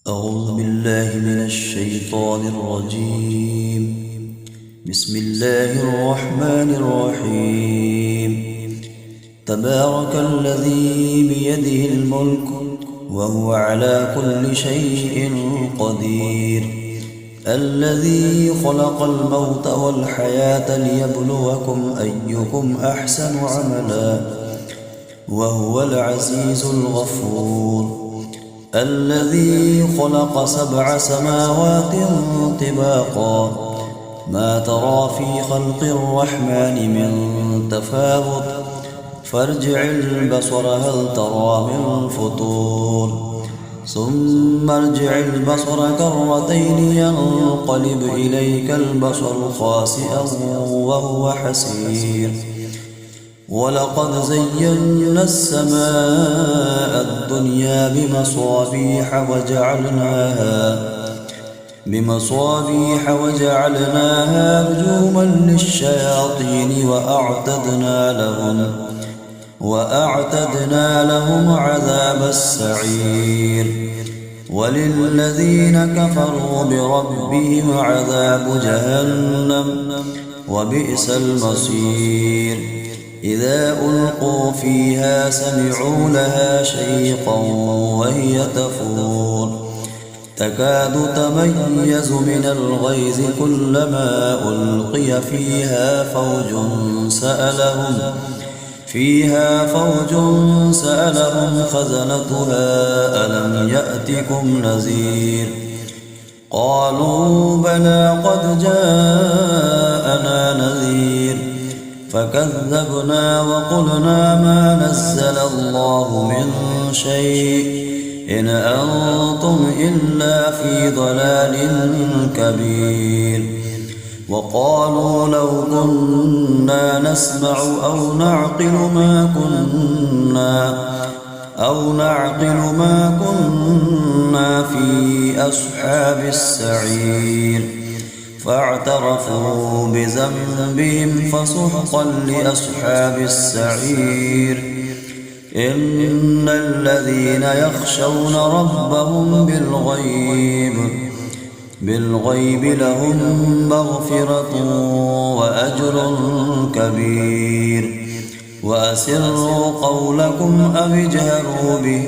أعوذ بالله من الشيطان الرجيم. بسم الله الرحمن الرحيم. تبارك الذي بيده الملك وهو على كل شيء قدير، الذي خلق الموت والحياة ليبلوكم أيكم أحسن عملا وهو العزيز الغفور، الذي خلق 7 سماوات طباقا ما ترى في خلق الرحمن من تفاوت فارجع البصر هل ترى من فطور، ثم ارجع البصر كرتين ينقلب إليك البصر خاسئا وهو حسير، ولقد زينا السماء الدنيا بمصابيح وجعلناها رجوما للشياطين وأعتدنا لهم عذاب السعير، وللذين كفروا بربهم عذاب جهنم وبئس المصير. إذا ألقوا فيها سمعوا لها شيقا وهي تفور تكاد تميز من الغيظ كلما ألقي فيها فوج سألهم خزنتها ألم يأتكم نذير، قالوا بلى قد جاءنا نذير فكذبنا وقلنا ما نزل الله من شيء إن أنتم إلا في ضلال كبير، وقالوا لو كنا نسمع أو نعقل ما كنا في أصحاب السعير، فاعترفوا بذنبهم فسحقا لأصحاب السعير. إن الذين يخشون ربهم بالغيب لهم مغفرة وأجر كبير، وأسروا قولكم أو اجهروا به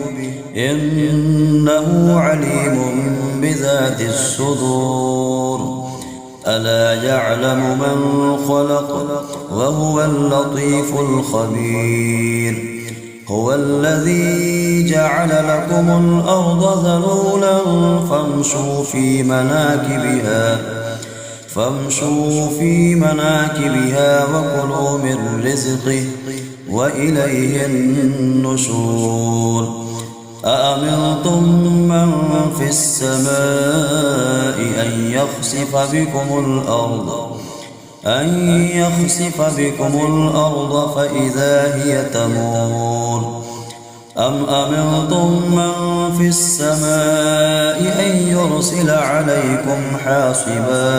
إنه عليم بذات الصدور، ألا يعلم من خلق وهو اللطيف الخبير. هو الذي جعل لكم الأرض ذلولا فامشوا في مناكبها وكلوا من رزقه وإليه النشور. أأمنتم من في السماء أن يخسف بكم الأرض فإذا هي تمور، أم أمنتم من في السماء أن يرسل عليكم حاصبا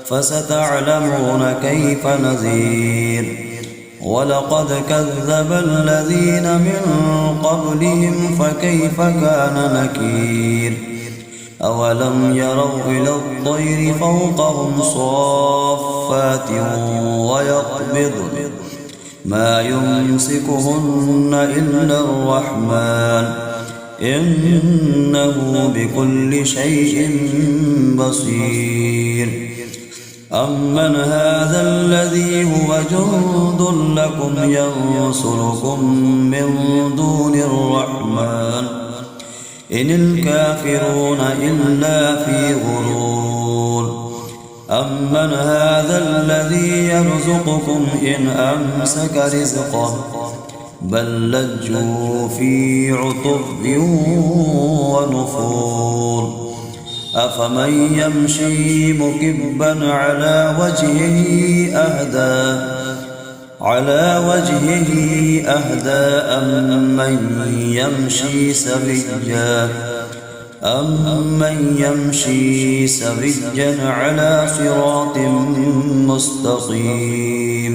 فستعلمون كيف نذير. ولقد كذب الذين من قبلهم فكيف كان نكير. أولم يروا إلى الطير فوقهم صافات ويقبضن ما يمسكهن إلا الرحمن إنه بكل شيء بصير. أمن هذا الذي هو جند لكم ينصركم من دون الرحمن إن الكافرون إلا في غرور. أمن هذا الذي يرزقكم إن أمسك رزقه بل لجوا في عتب ونفور. أفمن يمشي مكبا على وجهه أهدى أمن يمشي سويا على صراط مستقيم.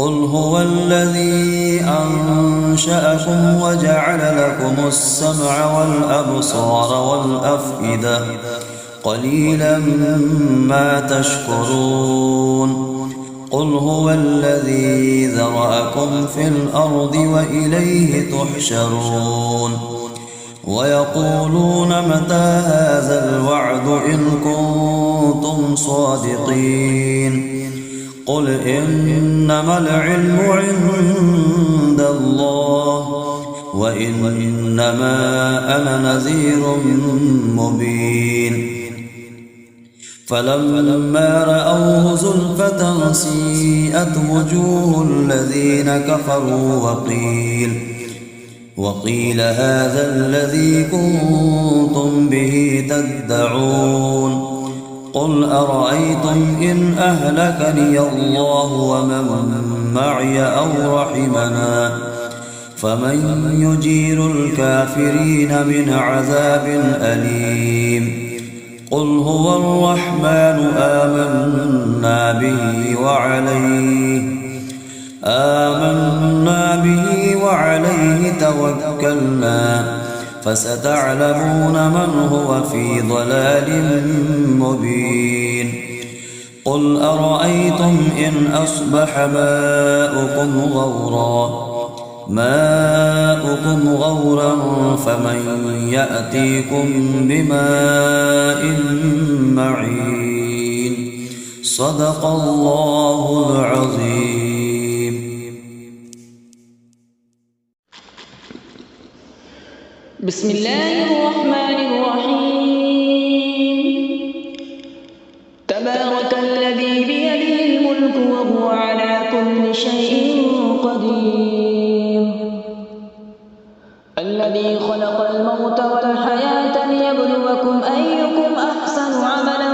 قل هو الذي أنشأكم وجعل لكم السمع والأبصار والأفئدة قليلا ما تشكرون قل هو الذي ذرأكم في الأرض وإليه تحشرون ويقولون متى هذا الوعد إن كنتم صادقين قل إنما العلم عند الله وإنما أنا نذير مبين فلما رأوه زلفة سيئت وجوه الذين كفروا وقيل هذا الذي كنتم به تدعون قل أرأيتم إن أهلكني الله ومن معي أو رحمنا فمن يجير الكافرين من عذاب أليم قل هو الرحمن آمنا به وعليه توكلنا فستعلمون من هو في ضلال مبين قل أرأيتم إن أصبح ماؤكم غورا فمن يأتيكم بماء معين صدق الله العظيم. بسم الله الرحمن الرحيم. تبارك الذي بيده الملك وهو على كل شيء قدير الذي خلق الموت والحياة ليبلوكم أيكم أحسن عملا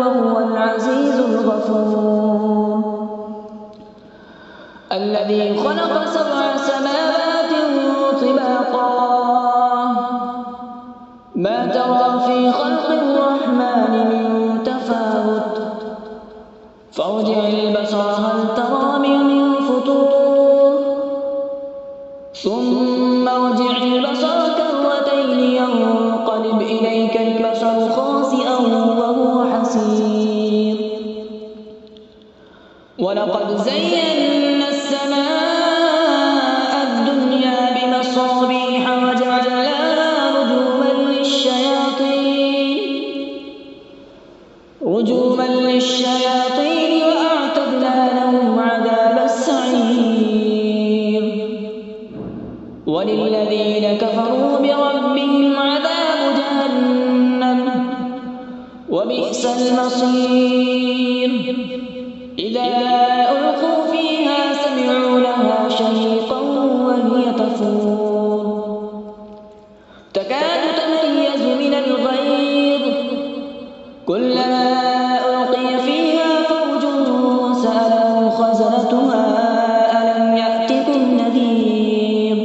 وهو العزيز الغفور الذي خلق 7 سماوات طباقا ما ترى في خلق الرحمن من تفاوت فارجع البصر هل ترى من فطور ثم ارجع البصر كرتين ينقلب إليك البصر خاسئا وهو حسير ولقد زينا السماء الدنيا بمصابيح وجعلناها رجوما للشياطين وأعتدنا لهم عذاب السعير وللذين كفروا بربهم عذاب جهنم وبئس المصير إذا ألقوا فيها سمعوا لها شهيقا وهي تفور تكاد تميز من الغيظ كلما ألقي فيها فوج سألهم خزنتها ألم يأتكم نذير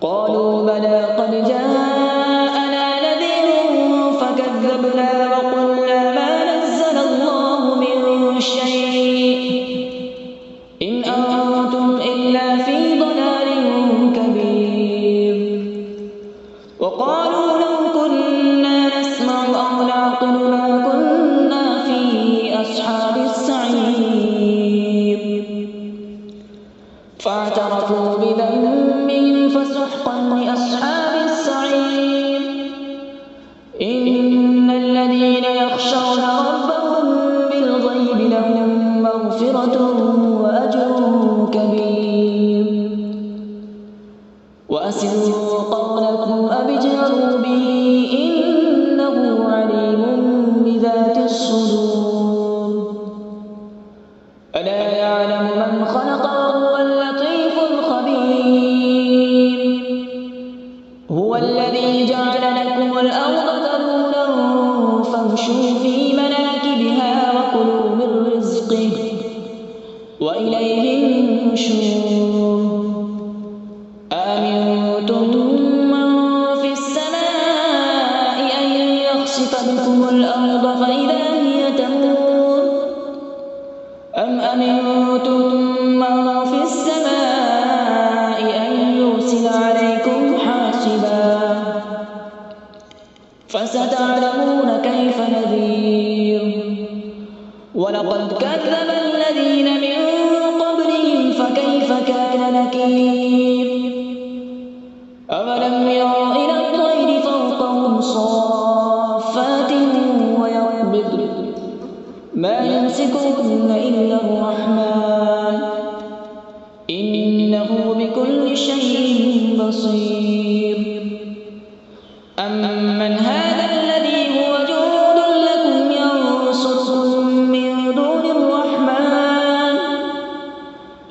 قالوا بلى قد جاءنا نذير فكذبنا وقلنا ما نزل الله من شيء إن أنتم إلا في ضلال كبير وقالوا لو كنا نسمع أو نعقل ما كنا في أصحاب السعير فاعترفوا بذنبهم فسحقا لأصحاب السعير إن الذين يخشون ربهم بالغيب لهم مغفرة وأجر كبير وأسروا قولكم أبجهروا به إنه عليم بذات الصدور ألا يعلم من خلق وهو اللطيف الخبير هو الذي جعل لكم الأرض ذلولا فامشوا في مناكبها وكلوا من رزقه وإليه النشور أأمنتم من في السماء أن يخسف بكم الأرض فإذا هي تمور أم أمنتم فستعلمون كيف نذير. ولقد كذب الذين من قبلهم فكيف كان نكير. أولم يروا إلى الطير فوقهم صافات ويقبضن ما يمسكهن إلا الرحمن إنه بكل شيء بصير. أمن هذا الذي هو جند لكم ينصركم من دون الرحمن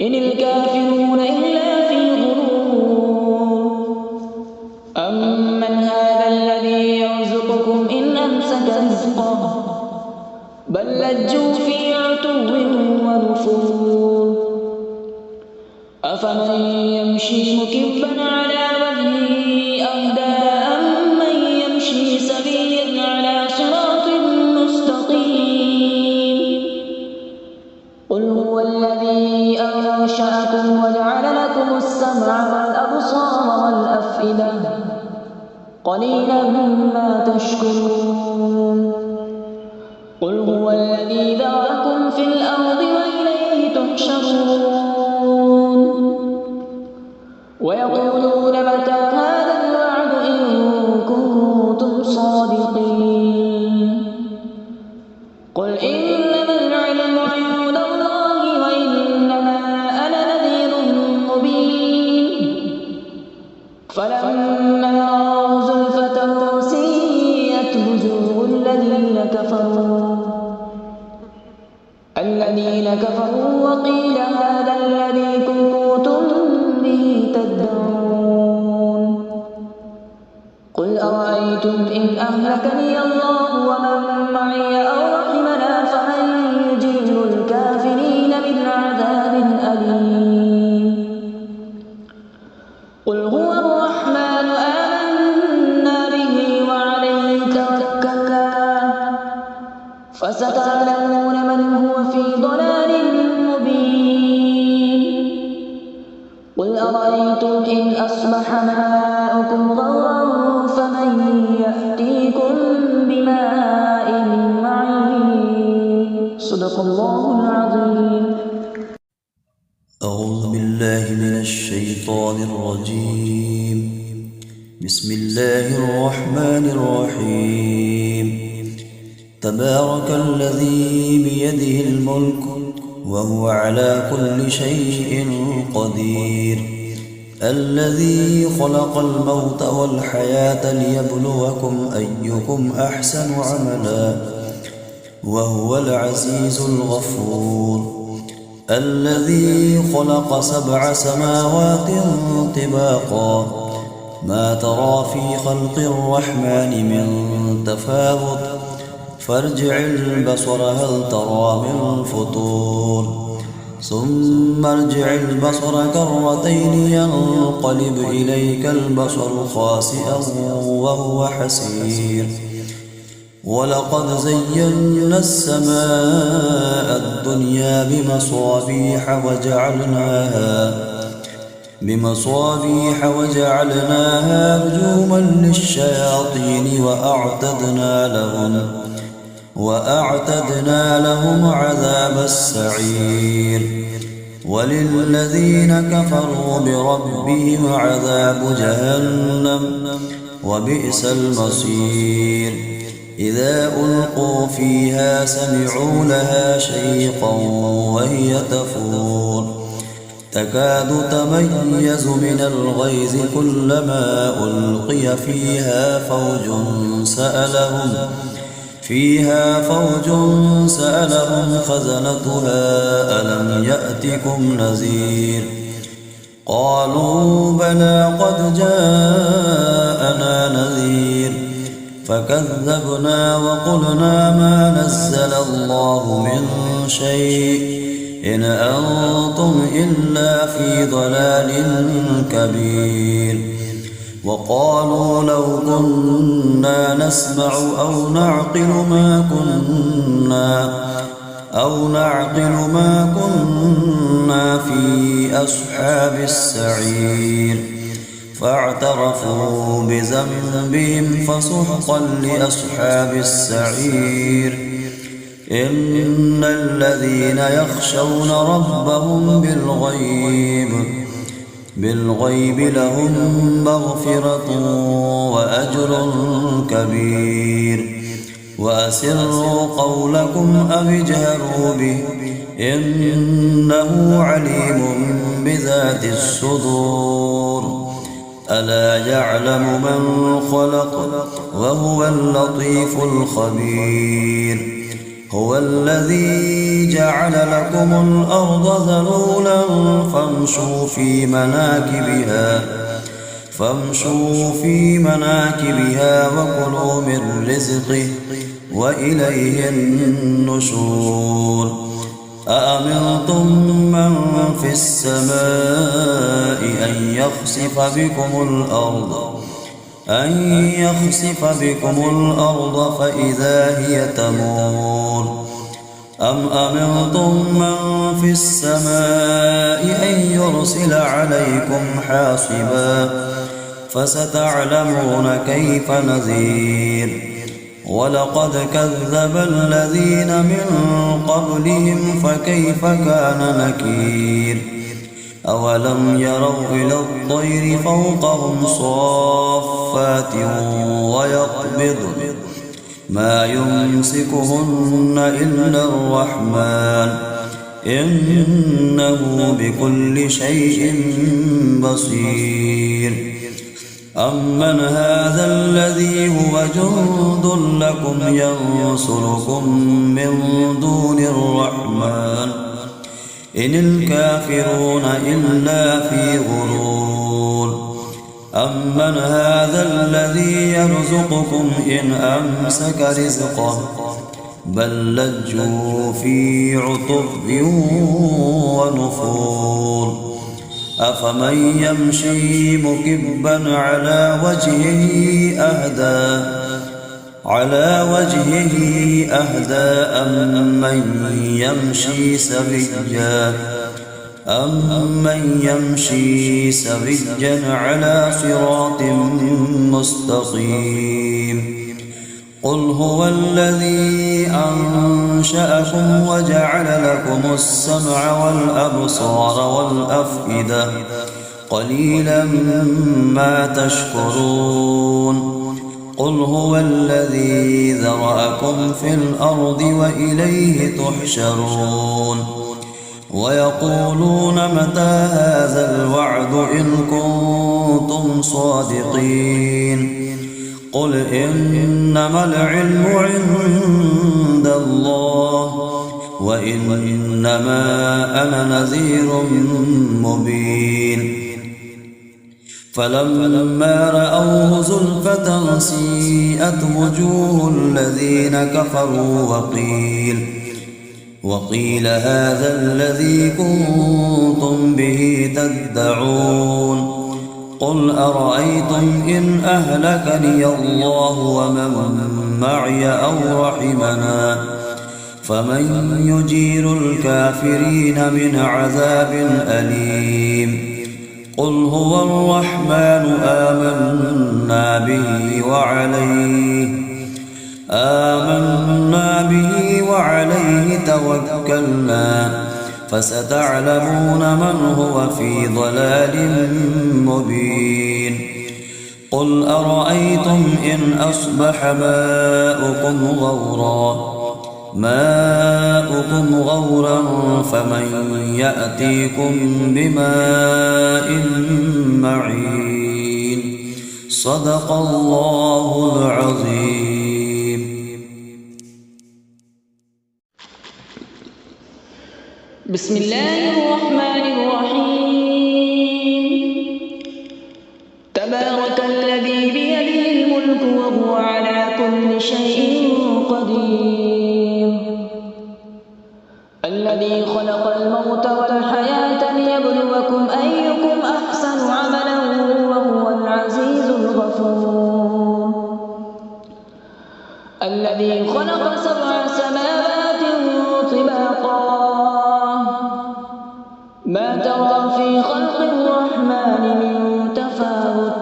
إن الكافرون إلا في غرور. أمن هذا الذي يرزقكم إن أمسك رزقه بل لجوا في عتو ونفور. أفمن يمشي مكبا على وجهه أهدى أمن يمشي سويا على صراط مستقيم. قل هو الذي أنشأكم وجعل لكم السمع والأبصار والأفئدة قليلا ما تشكرون. قل هو الذي ذرأكم في الأرض وإليه تحشرون. ويقولون متى هذا الوعد إن كنتم صادقين. قل إنما العلم عند الله وإنما أنا نذير مبين. فلما رأوا زلفة سيئت وجوه الذين كفروا وقيل هذا الذي كنتم به تدعون. قل أرأيتم إن أهلكني الله ومن معي أو رحمنا فمن يجير الكافرين من عذاب أليم. قل هو الرحمن آمنا به وعليه توكلنا فستعلمون من هو في ضلال مبين. قل أرأيتم إن أصبح ماؤكم غورا فمن يأتيكم بماء معين. صدق الله العظيم. أعوذ بالله من الشيطان الرجيم. بسم الله الرحمن الرحيم. تبارك الذي بيده الملك وهو على كل شيء قدير. الذي خلق الموت والحياة ليبلوكم أيكم أحسن عملا وهو العزيز الغفور. الذي خلق 7 سماوات طباقا ما ترى في خلق الرحمن من تفاوت فارجع البصر هل ترى من فطور ثم ارجع البصر كرتين ينقلب إليك البصر خاسئا وهو حسير. ولقد زينا السماء الدنيا بمصابيح وجعلناها رجوما للشياطين وأعتدنا لهم عذاب السعير. وللذين كفروا بربهم عذاب جهنم وبئس المصير. إذا ألقوا فيها سمعوا لها شيقا وهي تفور تكاد تميز من الغيظ كلما ألقي فيها فوج سألهم خزنتها ألم يأتكم نذير. قالوا بلى قد جاءنا نذير فكذبنا وقلنا ما نزل الله من شيء إن أنتم إلا في ضلال كبير. وقالوا لو كنا نسمع أو نعقل ما كنا في أصحاب السعير. فاعترفوا بذنبهم فسحقا لأصحاب السعير. إن الذين يخشون ربهم بالغيب لهم مغفرة وأجر كبير. وأسروا قولكم أو اجهروا به إنه عليم بذات الصدور. ألا يعلم من خلق وهو اللطيف الخبير. هو الذي جعل لكم الأرض ذلولا فامشوا في مناكبها وكلوا من رزقه وإليه النشور. أأمنتم من في السماء أن يخسف بكم الأرض فإذا هي تمور. أم أمنتم من في السماء أن يرسل عليكم حاصبا فستعلمون كيف نذير. ولقد كذب الذين من قبلهم فكيف كان نكير. أولم يروا إلى الطير فوقهم صافات ويقبضن ما يمسكهن إلا الرحمن إنه بكل شيء بصير. أمن هذا الذي هو جند لكم ينصركم من دون الرحمن إن الكافرون إلا في غرور. أمن هذا الذي يرزقكم إن أمسك رزقه بل لجوا في عتب ونفور. أفمن يمشي مكبا على وجهه أهدى أمن يمشي سويا على صراط مستقيم. قل هو الذي أنشأكم وجعل لكم السمع والأبصار والأفئدة قليلا ما تشكرون. قل هو الذي ذرأكم في الأرض وإليه تحشرون. ويقولون متى هذا الوعد إن كنتم صادقين. قل إنما العلم عند الله وإنما أنا نذير مبين. فلما رأوه زلفة سيئت وجوه الذين كفروا وقيل هذا الذي كنتم به تدعون. قل أرأيتم إن أهلكني الله ومن معي أو رحمنا فمن يجير الكافرين من عذاب أليم. قل هو الرحمن آمنا به وعليه توكلنا فستعلمون من هو في ضلال مبين. قل أرأيتم إن أصبح ماؤكم غورا فمن يأتيكم بماء معين. صدق الله العظيم. بسم الله الرحمن الرحيم. تبارك الذي بيده الملك وهو على كل شيء قدير. الذي خلق الموت والحياة ليبلوكم أيكم أحسن عملا وهو العزيز الغفور. الذي خلق 7 سماوات طباقا ما ترى في خلق الرحمن من تفاوت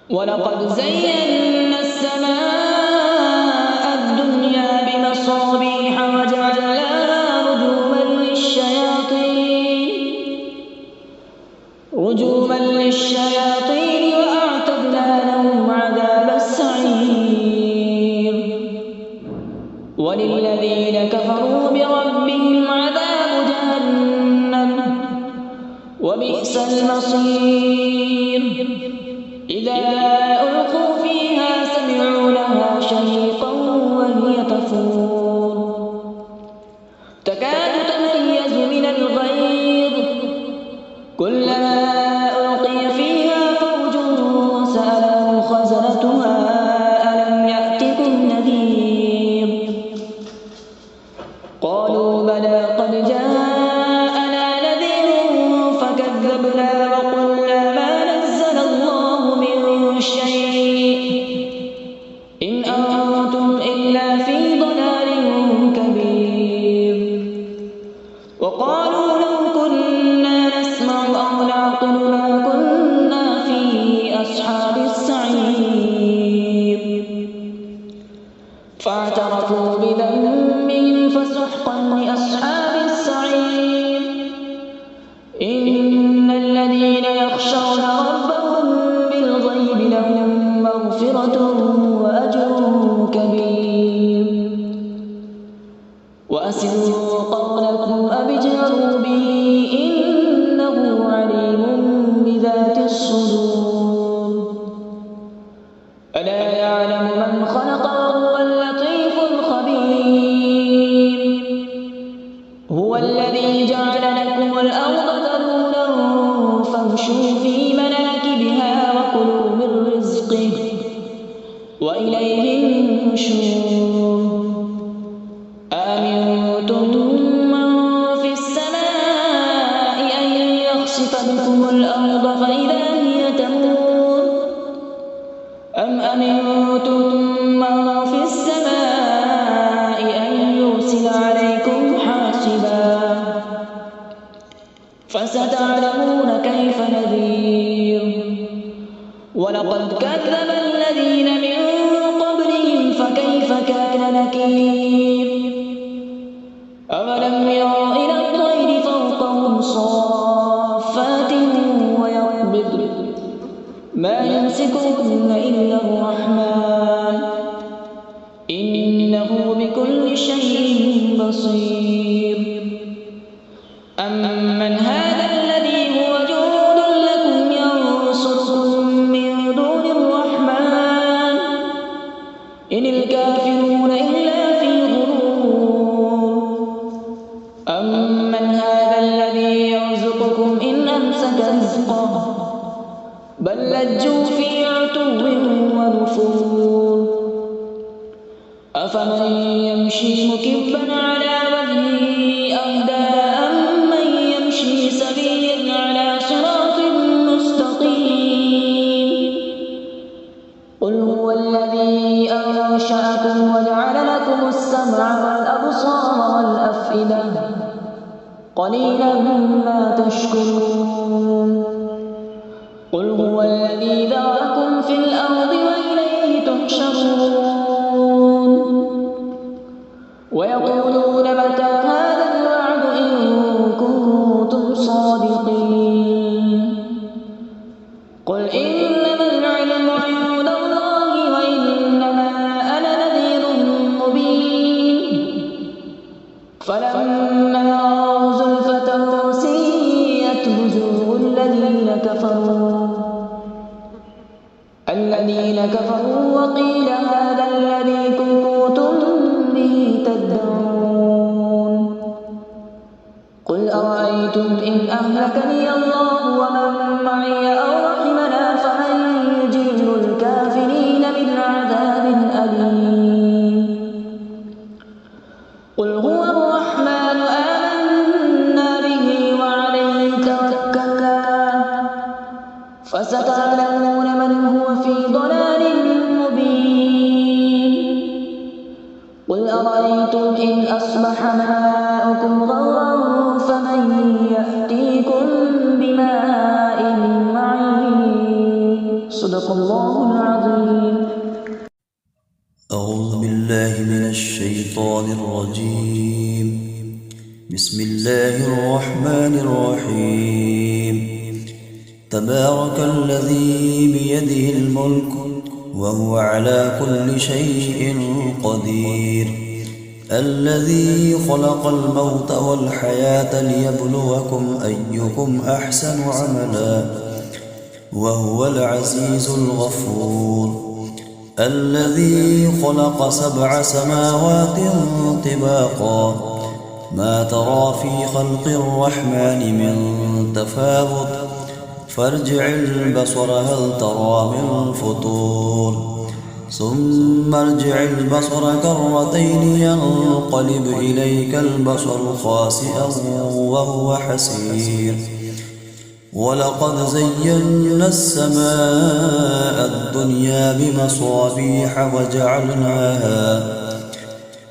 ولقد زينا السماء الدنيا بمصابيح وجعلناها رجوما للشياطين وأعتدنا لهم عذاب السعير وللذين كفروا بربهم عذاب جهنم وبئس المصير إذا ألقوا فيها سمعوا لها شهيقا وهي تفور تكاد تميز من الغيظ كلما ألقي فيها فوج سألهم خزنتها ألم يأتكم نذير قالوا بلى قد جاءنا نذير فكذبنا وقلنا ما نزل الله من شيء إن أنتم إلا في ضلال كبير وقالوا لو كنا نسمع أو نعقل ما كنا في أصحاب السعير فاعترفوا بذنبهم فسحقا لأصحاب السعير إن الذين يخشون ربهم بالغيب لهم مغفرة وأجر كبير وأسروا قولكم أو اجهروا به إنه عليم بذات الصدور ألا يعلم من خلق وهو اللطيف الخبير هو الذي جعل لكم الأرض ذلولا فامشوا في مناكبها وكلوا من رزقه وإليه النشور أأمنتم من في السماء أن يخسف بكم الأرض فإذا هي تمور أم أمنتم من في السماء أن يرسل عليكم حاصبا فستعلمون كيف نذير ولقد كذب الذين من قبلهم فكيف كان نكير أولم يروا إلى الطير فوقهم صافات ويقبضن ما يمسكهن إلا الرحمن إنه بكل شيء بصير أمن هذا الذي هو جند لكم ينصركم من دون الرحمن إن الكافرون إلا في غرور أمن هذا الذي يرزقكم إن أمسك رزقه بل لجوا في عتو ونفور أفمن يمشي مكبا على وجهه أهدى أمن يمشي سويا على صراط مستقيم قل هو الذي أنشأكم وجعل لكم السمع والأبصار والأفئدة قليلا ما تشكرون قل هو الذي ذرأكم في الأرض وإليه تحشرون ويقولون متى هذا الوعد إن كنتم صادقين قل إنما العلم عند الله وإنما أنا نذير مبين فلما رأوا زلفة سيئت وجوه الذين كفروا وقيل هذا الذي كنتم به تدعون قل أرأيتم إن أهلكني الله ومن معي أو رحمنا فمن يجير الكافرين من عذاب أليم قل هو الرحمن آمنا به وعليه توكلنا فستعلمون من هو في ضلال مبين قل أرأيتم إن أصبح ماؤكم غورا فمن يأتيكم بماء معين صدق صدق الله العظيم. أعوذ بالله من الشيطان الرجيم. بسم الله الرحمن الرحيم. تبارك الذي بيده الملك وهو على كل شيء قدير، الذي خلق الموت والحياة ليبلوكم أيكم أحسن عملا وهو العزيز الغفور، الذي خلق 7 سماوات طباقا ما ترى في خلق الرحمن من تفاوت فارجع البصر هل ترى من فطور، ثم ارجع البصر كرتين ينقلب إليك البصر خاسئا وهو حسير، ولقد زينا السماء الدنيا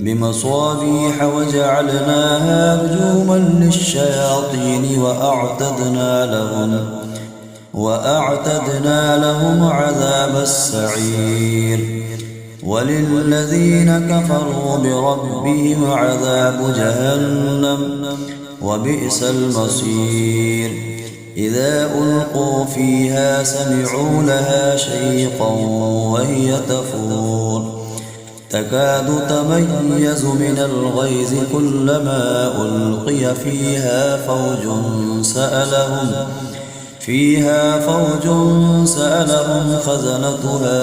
بمصابيح وجعلناها رجوما للشياطين وأعتدنا لهم عذاب السعير، وللذين كفروا بربهم عذاب جهنم وبئس المصير، إذا ألقوا فيها سمعوا لها شيقا وهي تفور، تكاد تميز من الغيظ كلما ألقي فيها فوج سألهم خزنتها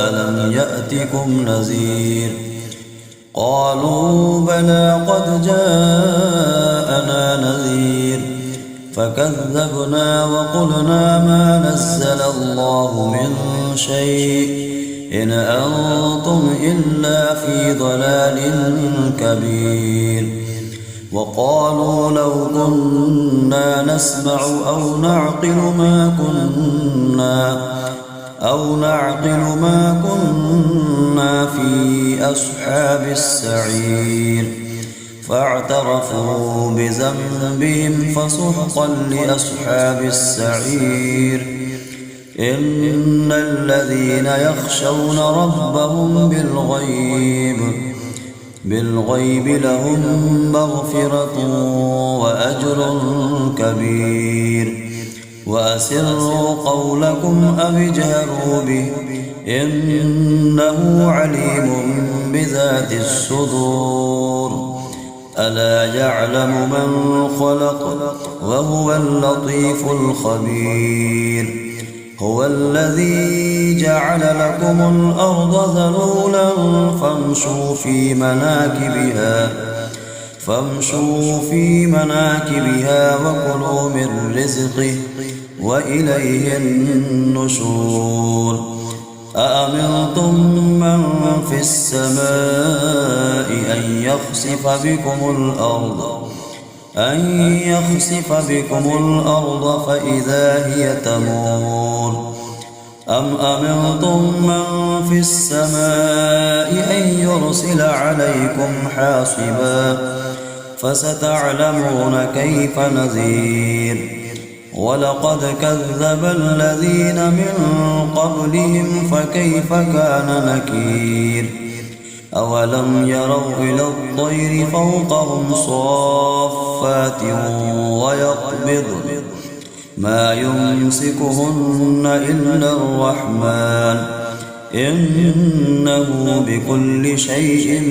ألم يأتكم نذير، قالوا بلى قد جاءنا نذير، فكذبنا وقلنا ما نزل الله من شيء إن أنتم إلا في ضلال كبير، وقالوا لو كنا نسمع أو نعقل ما كنا في أصحاب السعير، فاعترفوا بذنبهم فسحقا لأصحاب السعير، إن الذين يخشون ربهم بالغيب لهم مغفرة وأجر كبير، وأسروا قولكم أو اجهروا به إنه عليم بذات الصدور، ألا يعلم من خلق وهو اللطيف الخبير، هو الذي جعل لكم الأرض ذلولا فامشوا في مناكبها وكلوا من رزقه وإليه النشور، أأمنتم من في السماء أن يخسف بكم الأرض فإذا هي تمور، أم أمنتم من في السماء أن يرسل عليكم حاصبا فستعلمون كيف نذير، ولقد كذب الذين من قبلهم فكيف كان نكير، أولم يروا إلى الطير فوقهم صافات ويقبضن ما يمسكهن إلا الرحمن إنه بكل شيء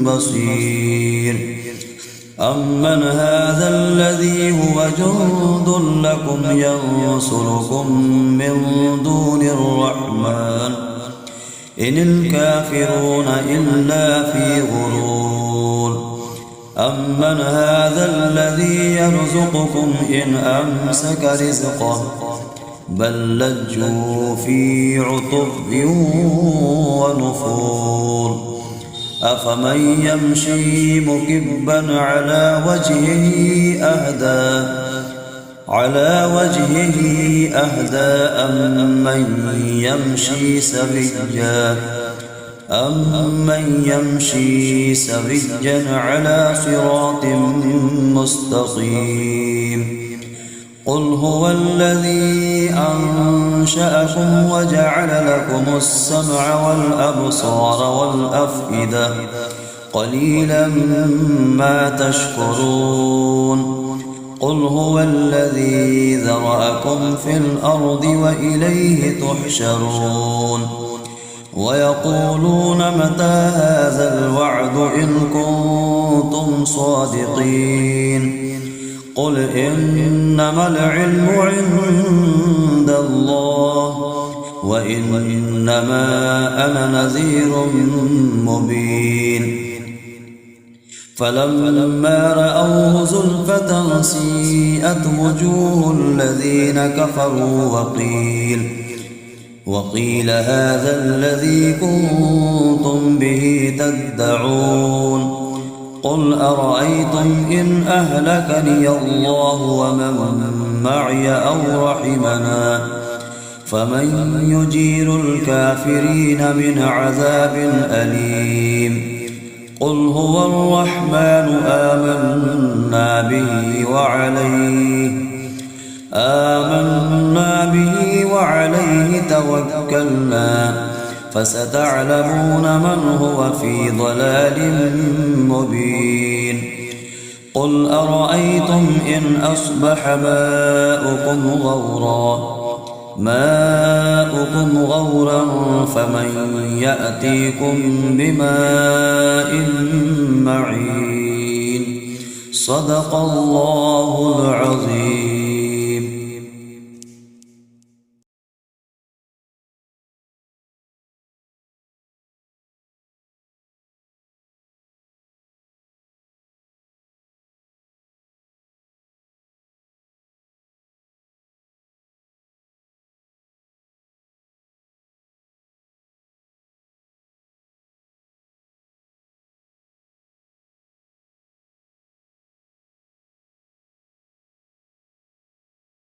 بصير، أمن هذا الذي هو جند لكم ينصركم من دون الرحمن إن الكافرون إلا في غرور، أمن هذا الذي يرزقكم إن أمسك رزقه بل لجوا في عتب ونفور، أفمن يمشي مكبا على وجهه أهدى أمن يمشي سويا على صراط مستقيم، قل هو الذي أنشأكم وجعل لكم السمع والأبصار والأفئدة قليلا ما تشكرون قل هو الذي ذرأكم في الأرض وإليه تحشرون ويقولون متى هذا الوعد إن كنتم صادقين قل إنما العلم عند الله وإنما أنا نذير مبين فلما رأوه زلفة سيئت وجوه الذين كفروا وقيل هذا الذي كنتم به تدعون قل أرأيتم إن أهلكني الله ومن معي أو رحمنا فمن يجير الكافرين من عذاب أليم قل هو الرحمن آمنا به وعليه توكلنا فستعلمون من هو في ضلال مبين قل أرأيتم إن أصبح ماؤكم غورا فمن يأتيكم بماء معين صدق الله العظيم.